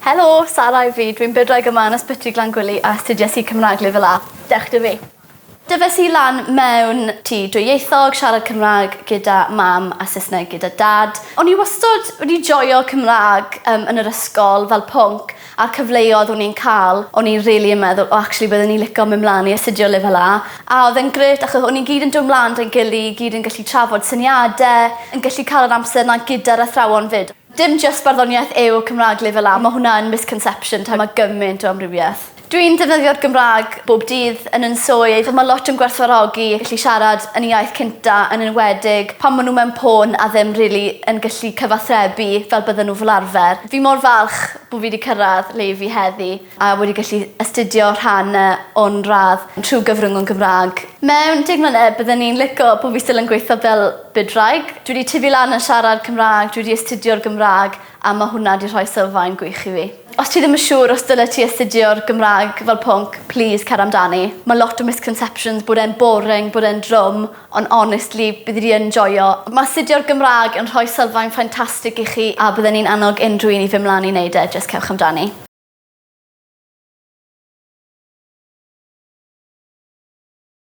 Helo, Sara yw fi. Dwi'n bydwraig yma yn Ysbyty Glangwili a astudiais i Cymraeg Lefel A. Dewch dy fi. Dywes i lan mewn tŷ dwyieithog, siarad Cymraeg gyda mam a Saesneg gyda dad. O'n i wastad wedi joio Cymraeg yn yr ysgol fel pwnc a'r cyfleoedd o'n i'n cael. O'n i'n yn meddwl, byddwn i'n licio mynd mlaen i astudio Lefel A. A oedd e'n grêt achos o'n i'n gyd yn dod mlaen da'n gyd yn gallu trafod syniadau, yn gallu cael yr amser yna gyda'r athrawon fyd. Dim jyst barddoniaeth yw Cymraeg Lefel A, mae hwnna'n misconception, mae gymaint o amrywiaeth. Dwi'n defnyddio'r Gymraeg bob dydd yn swydd. Mae lot yn gwerthfawrogi gallu siarad yn iaith cynta, yn enwedig pan maen nhw mewn pôn a ddim yn gallu cyfathrebu fel bydden nhw fel arfer. Fi mor falch bod fi wedi cyrraedd le fi heddi a wedi gallu astudio rhan o'n radd trwy gyfrwng o'n Gymraeg. Mewn 10 mlynedd byddwn ni'n licio bod fi still yn gweithio fel bydwraig. Dwi wedi tyfu lan yn siarad Cymraeg, dwi wedi astudio'r Gymraeg a mae hwnna wedi rhoi sylfaen gwych i fi. Os ti ddim yn siŵr os dyle ti astudio'r Gymraeg fel pwnc, please cer amdani. Mae lot o misconceptions bod e'n boring, bod e'n drwm, ond honestly, bydd i enjoyo. Mae astudio'r Gymraeg yn rhoi sylfaen ffantastig i chi a byddwn ni'n annog unrhyw un i fy mlaen i wneud e, jyst cewch amdani.